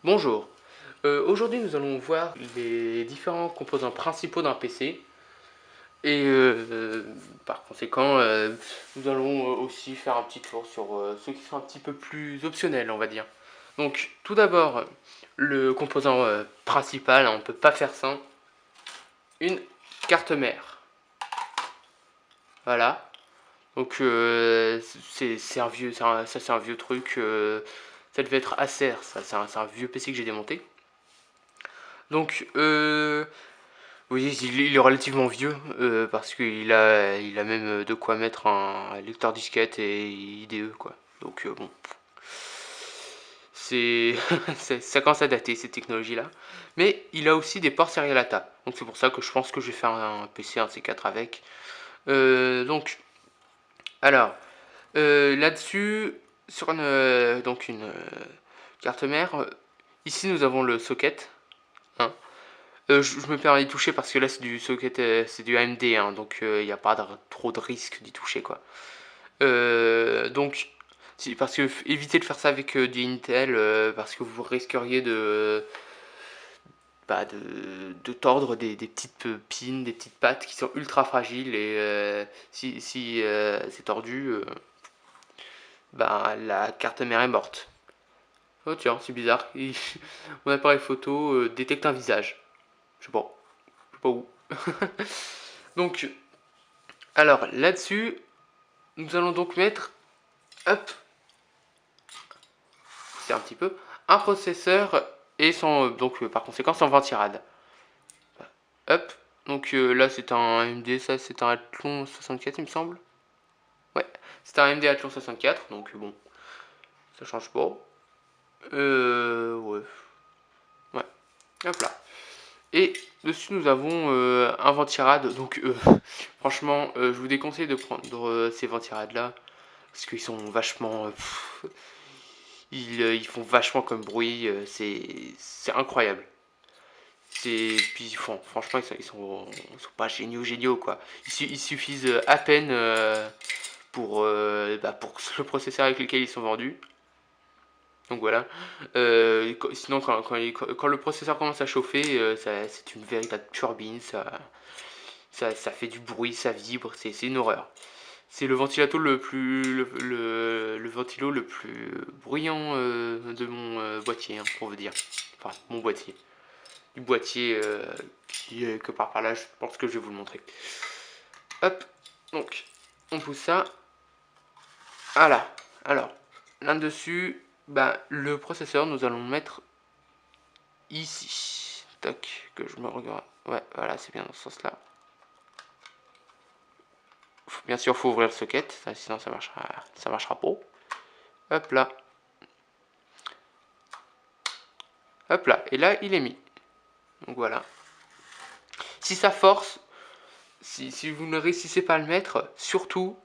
Bonjour, aujourd'hui nous allons voir les différents composants principaux d'un PC et par conséquent nous allons aussi faire un petit tour sur ceux qui sont un petit peu plus optionnels on va dire. Donc tout d'abord le composant principal, on ne peut pas faire sans, une carte mère. Voilà, donc c'est un vieux, ça c'est un vieux truc, ça devait être Acer, ça c'est un vieux PC que j'ai démonté. Donc oui, il est relativement vieux parce qu'il a même de quoi mettre un lecteur disquette et IDE quoi. Donc bon, c'est ça commence à dater ces technologies-là. Mais il a aussi des ports serial ATA. Donc c'est pour ça que je pense que je vais faire un PC, un C4 avec. Donc, alors, là-dessus, sur une carte mère, ici nous avons le socket. Hein. Je me permets d'y toucher parce que là c'est du socket, c'est du AMD, hein, donc il n'y a pas trop de risque d'y toucher quoi. Donc, parce que évitez de faire ça avec du Intel parce que vous risqueriez de tordre des petites pins, des petites pattes qui sont ultra fragiles et si c'est tordu, la carte mère est morte. Oh tiens, c'est bizarre. Mon appareil photo détecte un visage. Je sais pas où. Donc, alors là-dessus, nous allons donc mettre, hop, c'est un petit peu, un processeur et son, donc par conséquent son ventirad. Hop, donc là c'est un AMD, ça c'est un Athlon 64 il me semble. Ouais, c'est un AMD Athlon 64, donc bon, ça change pas. Ouais, ouais, hop là. Et dessus nous avons un ventirad, donc franchement je vous déconseille de prendre ces ventirades là, parce qu'ils sont vachement... ils font vachement comme bruit, c'est incroyable. Puis franchement ils sont pas géniaux quoi. Il suffisent à peine pour le processeur avec lequel ils sont vendus. Donc voilà. Sinon quand le processeur commence à chauffer, c'est une véritable turbine, ça fait du bruit, ça vibre, c'est une horreur. C'est le ventilateur le ventilo le plus bruyant de mon boîtier, hein, pour vous dire. Enfin, mon boîtier. Du boîtier qui est que par là, je pense que je vais vous le montrer. Hop, donc, on pousse ça. Voilà. Alors, là-dessus, le processeur, nous allons le mettre ici. Tac, que je me regarde. Ouais, voilà, c'est bien dans ce sens-là. Bien sûr, faut ouvrir le socket, sinon ça marchera pas. Hop là. Hop là. Et là, il est mis. Donc voilà. Si ça force, si vous ne réussissez pas à le mettre, surtout,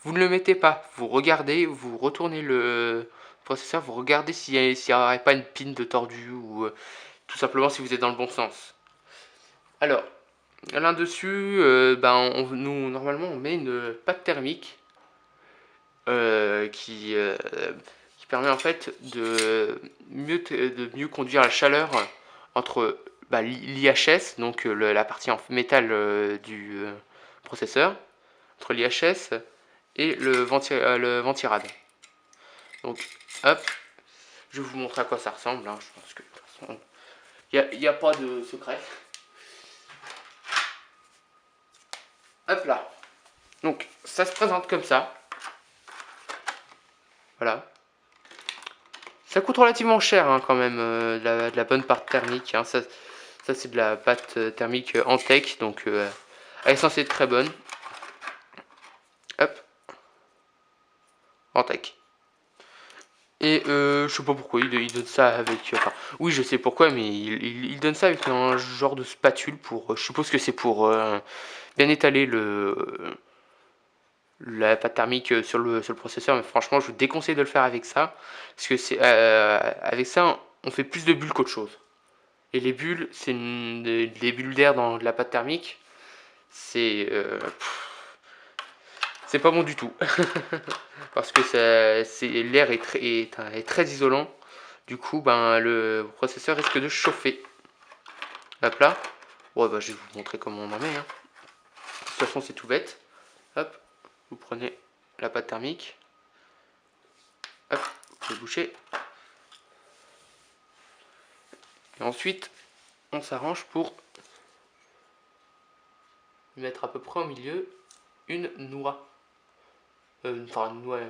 vous ne le mettez pas. Vous regardez, vous retournez le processeur, vous regardez s'il n'y aurait pas une pin de tordu ou tout simplement si vous êtes dans le bon sens. Alors, là-dessus, nous, normalement, on met une pâte thermique qui permet en fait de mieux conduire la chaleur entre l'IHS, donc la partie en métal du processeur, entre l'IHS et le ventirad. Donc, hop, je vais vous montrer à quoi ça ressemble. Hein, je pense que de toute façon, il n'y a pas de secret. Hop là. Donc, ça se présente comme ça. Voilà. Ça coûte relativement cher hein, quand même, de la bonne pâte thermique. Hein. Ça c'est de la pâte thermique Antec, donc elle est censée être très bonne. Hop, Antec. Et je sais pas pourquoi il donne ça avec... Enfin, oui, je sais pourquoi, mais il donne ça avec un genre de spatule pour... je suppose que c'est pour bien étaler la pâte thermique sur le processeur, mais franchement, je vous déconseille de le faire avec ça, parce que avec ça, on fait plus de bulles qu'autre chose. Et les bulles, c'est des bulles d'air dans la pâte thermique, c'est pas bon du tout. Parce que l'air est très isolant. Du coup, ben, le processeur risque de chauffer. Hop là. Ouais, bah, je vais vous montrer comment on en met. Hein. De toute façon, c'est tout bête. Hop, vous prenez la pâte thermique. Hop, vous bouchez. Et ensuite, on s'arrange pour mettre à peu près au milieu une noix. Enfin, une noix.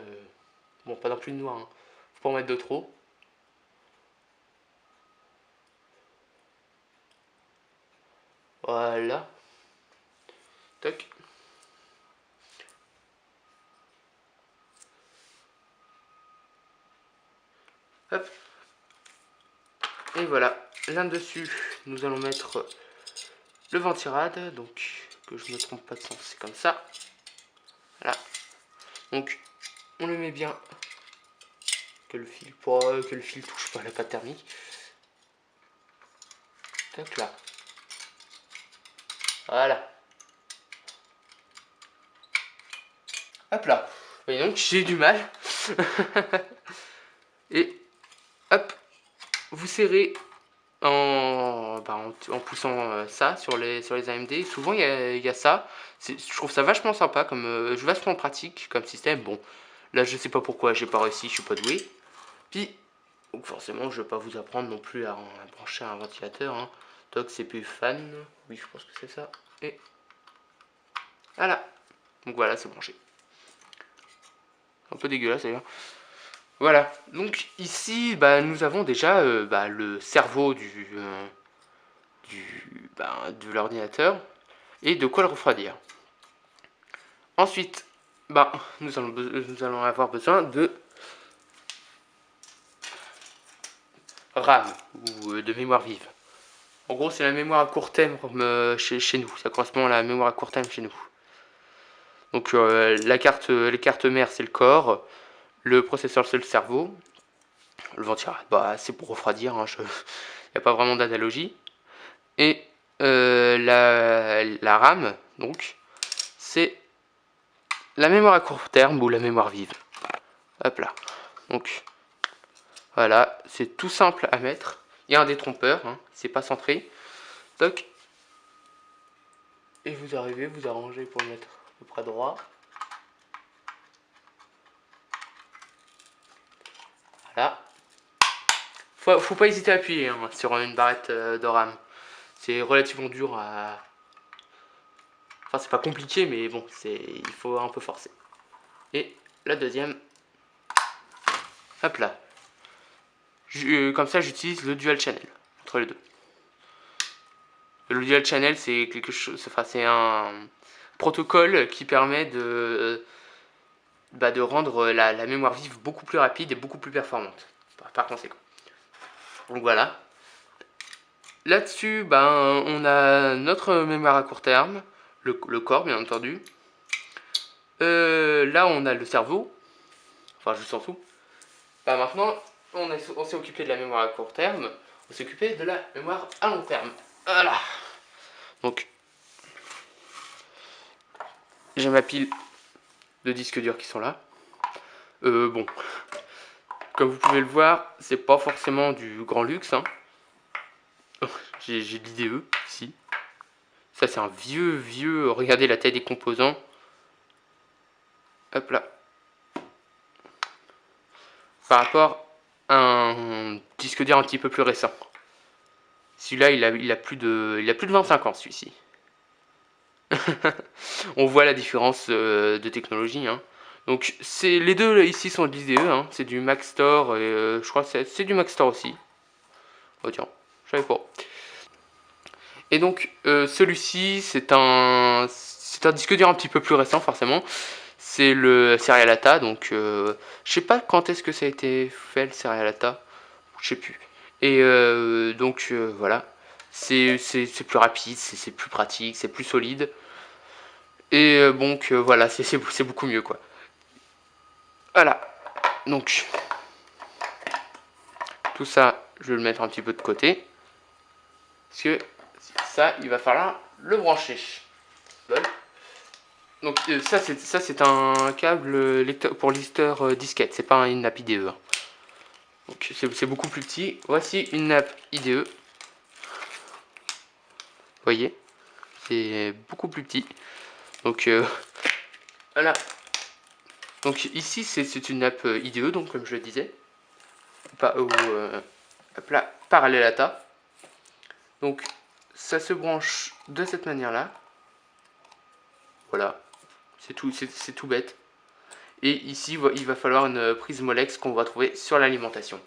Bon, pas non plus une noix. Hein. Faut pas en mettre de trop. Voilà. Toc. Hop. Et voilà. Là-dessus, nous allons mettre le ventirad. Donc, que je ne me trompe pas de sens, c'est comme ça. Voilà. Donc, on le met bien. Que le fil touche pas à la pâte thermique. Toc là. Voilà. Hop là. Et donc j'ai du mal. Et hop, vous serrez en poussant ça sur les AMD. Souvent il y a ça. Je trouve ça vachement sympa, vachement pratique comme système. Bon, là je sais pas pourquoi j'ai pas réussi, je suis pas doué. Puis, donc forcément je vais pas vous apprendre non plus à brancher un ventilateur. Hein. Toc CPU fan, oui je pense que c'est ça. Et voilà. Donc voilà, c'est branché. Un peu dégueulasse d'ailleurs. Voilà, donc ici bah, nous avons déjà le cerveau de l'ordinateur et de quoi le refroidir. Ensuite, bah, nous allons avoir besoin de RAM ou de mémoire vive. En gros, c'est la mémoire à court terme chez nous, ça correspond à la mémoire à court terme chez nous. Donc les cartes mères c'est le corps, le processeur c'est le cerveau, le ventilateur bah, c'est pour refroidir, hein, il n'y a pas vraiment d'analogie. Et la RAM, donc, c'est la mémoire à court terme ou la mémoire vive. Hop là. Donc, voilà, c'est tout simple à mettre. Il y a un détrompeur, hein, c'est pas centré. Toc. Et vous arrivez, vous arrangez pour le mettre à peu près droit. Voilà. Faut pas hésiter à appuyer hein, sur une barrette de RAM. C'est relativement dur à... Enfin, c'est pas compliqué, mais bon, il faut un peu forcer. Et la deuxième, hop là. Comme ça, j'utilise le dual channel entre les deux. Le dual channel, c'est quelque chose, enfin, c'est un protocole qui permet de rendre la mémoire vive beaucoup plus rapide et beaucoup plus performante. Par conséquent. Donc voilà. Là-dessus, on a notre mémoire à court terme, le corps bien entendu. Là, on a le cerveau, enfin juste en dessous. Maintenant, on s'est occupé de la mémoire à court terme, on s'est occupé de la mémoire à long terme. Voilà. Donc, j'ai ma pile de disques durs qui sont là. Bon, comme vous pouvez le voir, c'est pas forcément du grand luxe. Hein. J'ai l'IDE ici. Ça, c'est un vieux. Regardez la taille des composants. Hop là. Par rapport à un disque dur un petit peu plus récent. Celui-là, il a plus de 25 ans, celui-ci. On voit la différence de technologie. Hein. Donc, les deux ici sont de l'IDE. Hein. C'est du Maxtor. Et je crois que c'est du Maxtor aussi. Oh tiens, je savais pas. Et donc, celui-ci, c'est un disque dur un petit peu plus récent, forcément. C'est le Serialata, donc je sais pas quand est-ce que ça a été fait le Serialata, je sais plus. Et donc voilà, c'est plus rapide, c'est plus pratique, c'est plus solide. Et donc voilà, c'est beaucoup mieux quoi. Voilà, donc tout ça, je vais le mettre un petit peu de côté. Parce que ça, il va falloir le brancher. Voilà. Donc ça c'est un câble lecteur, pour lecteur disquette, c'est pas une IDE. Donc c'est beaucoup plus petit. Voici une nappe IDE. Vous voyez, c'est beaucoup plus petit. Donc voilà. Donc ici c'est une nappe IDE, donc comme je le disais, pas parallèle à ta. Donc ça se branche de cette manière-là. Voilà, c'est tout bête. Et ici il va falloir une prise Molex qu'on va trouver sur l'alimentation.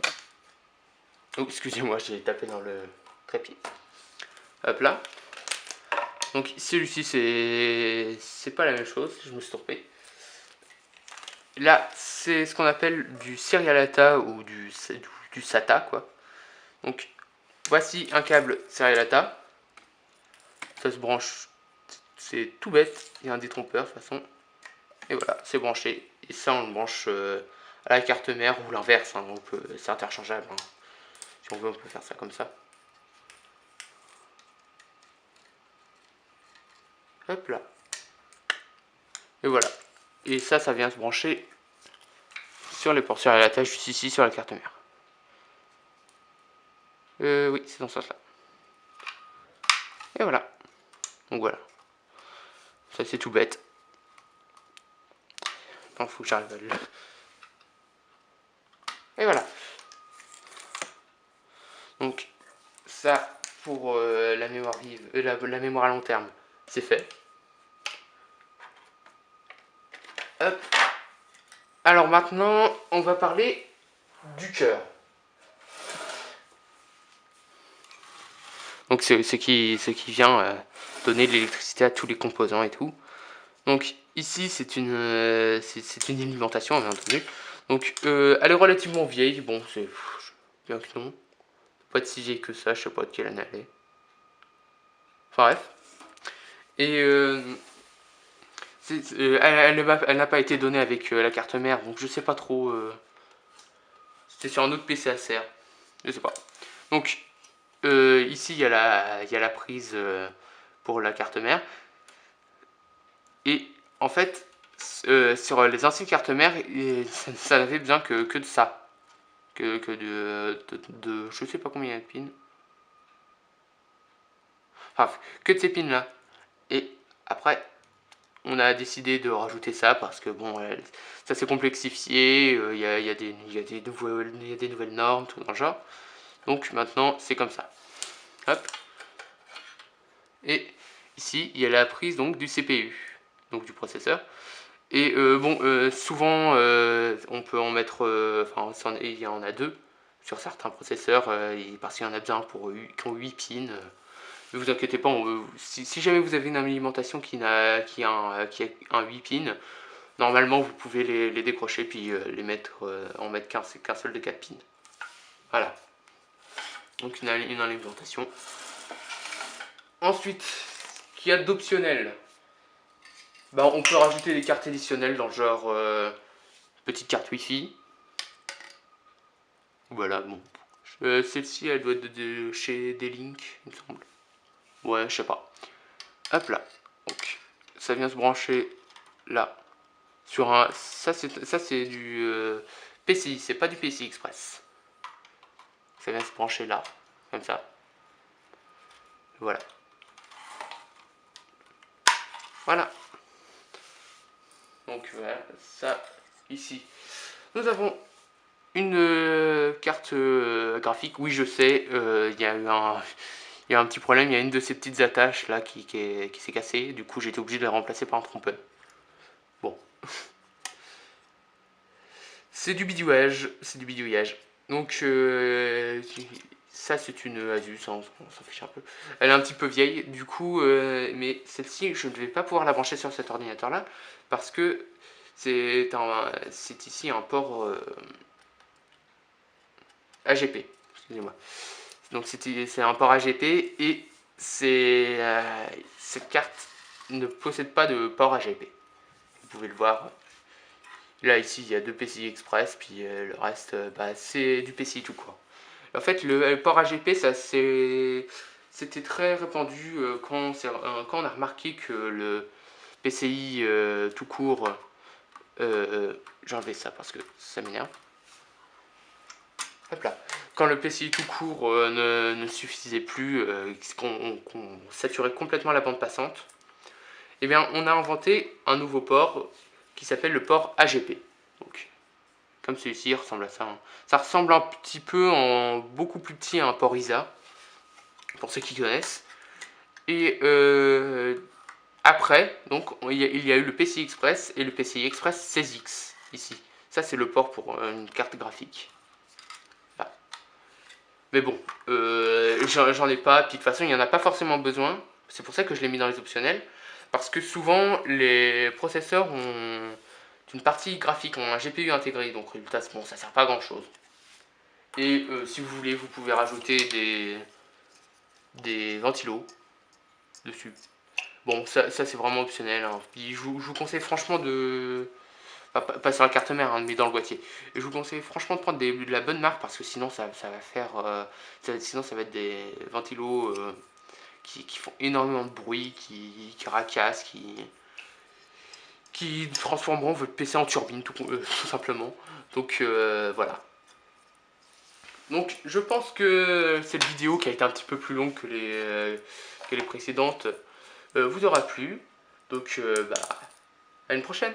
Oh, excusez-moi, j'ai tapé dans le trépied. Hop là. Donc celui-ci c'est pas la même chose, je me suis trompé. Là c'est ce qu'on appelle du serialata ou du SATA quoi. Donc voici un câble serialata. Ça se branche, c'est tout bête, il y a un détrompeur de toute façon. Et voilà, c'est branché. Et ça on le branche à la carte mère ou l'inverse, hein, c'est interchangeable. Hein. Si on veut on peut faire ça comme ça. Hop là. Et voilà. Et ça vient se brancher sur les ports serialata juste ici sur la carte mère. Oui, c'est dans ce sens-là. Et voilà. Donc voilà. Ça c'est tout bête. Non, faut que j'arrive à le... Et voilà. Donc ça pour la mémoire vive, la mémoire à long terme, c'est fait. Hop. Alors maintenant, on va parler du cœur. Donc c'est ce qui vient donner de l'électricité à tous les composants et tout. Donc ici c'est une alimentation bien entendu. Donc elle est relativement vieille, bon c'est bien que non. Pas de si vieille que ça, je sais pas de quelle année elle est. Enfin bref. Et elle n'a pas été donnée avec la carte mère, donc je sais pas trop. C'était sur un autre PC Acer, je sais pas. Donc ici il y a la prise pour la carte mère. Et en fait, sur les anciennes cartes mères, ça n'avait besoin que de ça. Que de je sais pas combien il y a de pins. Enfin, que de ces pins là. Et après, on a décidé de rajouter ça parce que bon, ça s'est complexifié, il y a des nouvelles normes, tout dans le genre. Donc maintenant, c'est comme ça. Hop. Et ici, il y a la prise donc du CPU, donc du processeur. Et souvent, on peut en mettre, enfin, il y en a deux sur certains processeurs, parce qu'il y en a besoin qui ont 8 pins. Ne vous inquiétez pas, si jamais vous avez une alimentation qui a un 8 pins, normalement vous pouvez les décrocher puis en mettre qu'un seul de 4 pins. Voilà. Donc une alimentation. Ensuite, ce qu'il y a d'optionnel, on peut rajouter des cartes additionnelles dans le genre petite carte Wi-Fi. Voilà, bon. Celle-ci, elle doit être de chez D-Link, il me semble. Ouais, je sais pas. Hop là. Donc, ça vient se brancher là. Sur un. Ça, c'est du PCI, c'est pas du PCI Express. Ça vient se brancher là, comme ça. Voilà. Voilà. Donc voilà, ça, ici. Nous avons une carte graphique. Oui, je sais, il y a un petit problème. Il y a une de ces petites attaches là qui s'est cassée. Du coup, j'ai été obligé de la remplacer par un trompeur. Bon. C'est du bidouillage. Donc, ça, c'est une Asus, on s'en fiche un peu. Elle est un petit peu vieille, du coup, mais celle-ci, je ne vais pas pouvoir la brancher sur cet ordinateur-là, parce que c'est ici un port AGP, excusez-moi. Donc c'est un port AGP, et cette carte ne possède pas de port AGP. Vous pouvez le voir. Là, ici, il y a deux PCI Express, puis le reste, c'est du PCI tout court. En fait, le port AGP, c'était très répandu quand on a remarqué que le PCI tout court, j'ai enlevé ça parce que ça m'énerve. Hop là. Quand le PCI tout court ne suffisait plus, qu'on saturait complètement la bande passante, eh bien, on a inventé un nouveau port qui s'appelle le port AGP. Donc, comme celui-ci, il ressemble à ça. Hein. Ça ressemble un petit peu, en beaucoup plus petit, à un port ISA, pour ceux qui connaissent. Et après, donc, il y a eu le PCI Express et le PCI Express 16X, ici. Ça, c'est le port pour une carte graphique. Là. Mais bon, j'en ai pas, puis de toute façon, il n'y en a pas forcément besoin. C'est pour ça que je l'ai mis dans les optionnels. Parce que souvent, les processeurs ont une partie graphique, ont un GPU intégré. Donc, résultat, bon, ça sert pas à grand chose. Et si vous voulez, vous pouvez rajouter des ventilos dessus. Bon, ça c'est vraiment optionnel. Hein. Puis je vous conseille franchement de. Pas sur la carte mère, hein, mais dans le boîtier. Et je vous conseille franchement de prendre de la bonne marque parce que sinon ça va faire. Sinon ça va être des ventilos qui font énormément de bruit, qui racassent, qui transformeront votre PC en turbine tout simplement. Donc voilà. Donc je pense que cette vidéo qui a été un petit peu plus longue que les précédentes vous aura plu. Donc bah, à une prochaine.